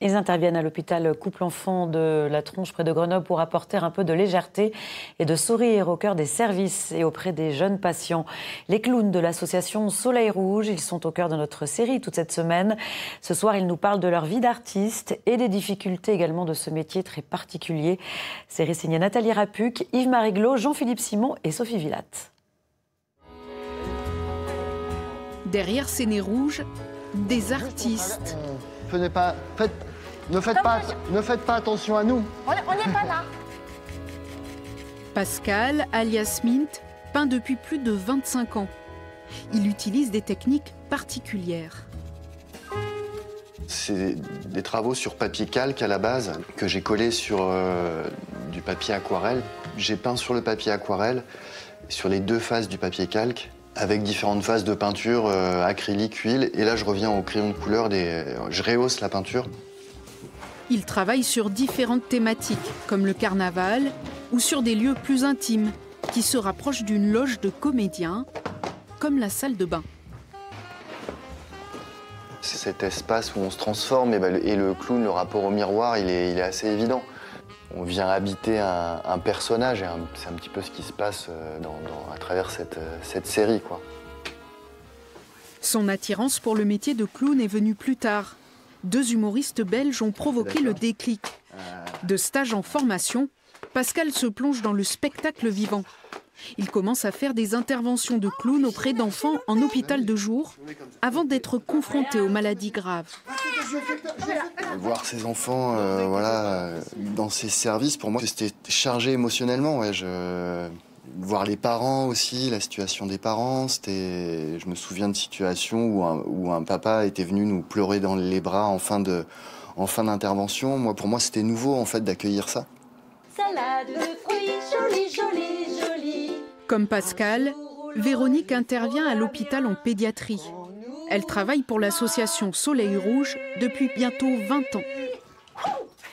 Ils interviennent à l'hôpital Couple-Enfant de la Tronche près de Grenoble pour apporter un peu de légèreté et de sourire au cœur des services et auprès des jeunes patients. Les clowns de l'association Soleil Rouge, ils sont au cœur de notre série toute cette semaine. Ce soir, ils nous parlent de leur vie d'artiste et des difficultés également de ce métier très particulier. Série signée Nathalie Rapuc, Yves-Marie Glo, Jean-Philippe Simon et Sophie Villatte. Derrière ces nez rouges, des artistes. Ne faites pas attention à nous. On n'est pas là. Pascal, alias Mint, peint depuis plus de 25 ans. Il utilise des techniques particulières. C'est des travaux sur papier calque à la base, que j'ai collé sur du papier aquarelle. J'ai peint sur le papier aquarelle, sur les deux faces du papier calque, avec différentes phases de peinture, acrylique, huile. Et là, je reviens au crayon de couleur, je rehausse la peinture. Il travaille sur différentes thématiques, comme le carnaval, ou sur des lieux plus intimes, qui se rapprochent d'une loge de comédiens, comme la salle de bain. C'est cet espace où on se transforme, et le clown, le rapport au miroir, il est assez évident. On vient habiter un personnage, et c'est un petit peu ce qui se passe à travers cette série, quoi. Son attirance pour le métier de clown est venue plus tard. Deux humoristes belges ont provoqué le déclic. De stage en formation, Pascal se plonge dans le spectacle vivant. Il commence à faire des interventions de clown auprès d'enfants en hôpital de jour, avant d'être confronté aux maladies graves. Voir ces enfants dans ces services, pour moi, c'était chargé émotionnellement. Ouais, voir les parents aussi, la situation des parents. Je me souviens de situations où un papa était venu nous pleurer dans les bras en fin d'intervention. Pour moi, c'était nouveau en fait d'accueillir ça. Salade de fruits, jolie, jolie, jolie. Comme Pascal, Véronique intervient à l'hôpital en pédiatrie. Elle travaille pour l'association Soleil Rouge depuis bientôt 20 ans.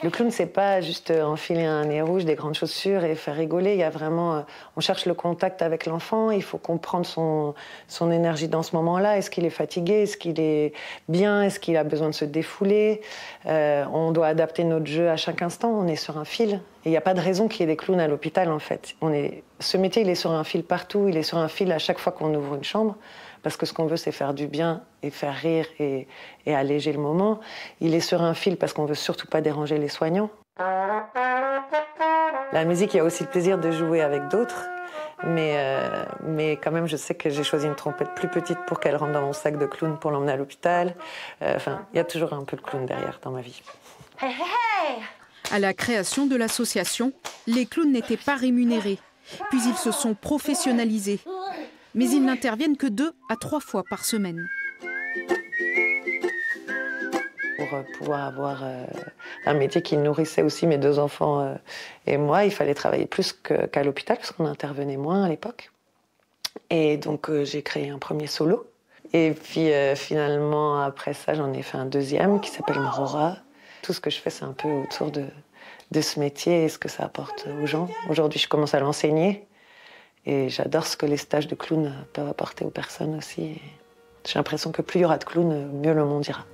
Le clown, c'est pas juste enfiler un nez rouge, des grandes chaussures et faire rigoler. Il y a vraiment, on cherche le contact avec l'enfant. Il faut comprendre son énergie dans ce moment-là. Est-ce qu'il est fatigué? Est-ce qu'il est bien? Est-ce qu'il a besoin de se défouler? On doit adapter notre jeu à chaque instant. On est sur un fil. Et il n'y a pas de raison qu'il y ait des clowns à l'hôpital, en fait. Ce métier, il est sur un fil partout. Il est sur un fil à chaque fois qu'on ouvre une chambre. Parce que ce qu'on veut, c'est faire du bien et faire rire et alléger le moment. Il est sur un fil parce qu'on veut surtout pas déranger les soignants. La musique, il y a aussi le plaisir de jouer avec d'autres. Mais quand même, je sais que j'ai choisi une trompette plus petite pour qu'elle rentre dans mon sac de clown pour l'emmener à l'hôpital. Il y a toujours un peu de clown derrière dans ma vie. Hey, hey, hey. À la création de l'association, les clowns n'étaient pas rémunérés. Puis ils se sont professionnalisés. Mais ils n'interviennent que 2 à 3 fois par semaine. Pour pouvoir avoir un métier qui nourrissait aussi mes 2 enfants et moi, il fallait travailler plus qu'à l'hôpital, parce qu'on intervenait moins à l'époque. Et donc j'ai créé un premier solo. Et puis finalement, après ça, j'en ai fait un deuxième qui s'appelle Marora. Tout ce que je fais, c'est un peu autour de ce métier et ce que ça apporte aux gens. Aujourd'hui, je commence à l'enseigner. Et j'adore ce que les stages de clown peuvent apporter aux personnes aussi. J'ai l'impression que plus il y aura de clowns, mieux le monde ira.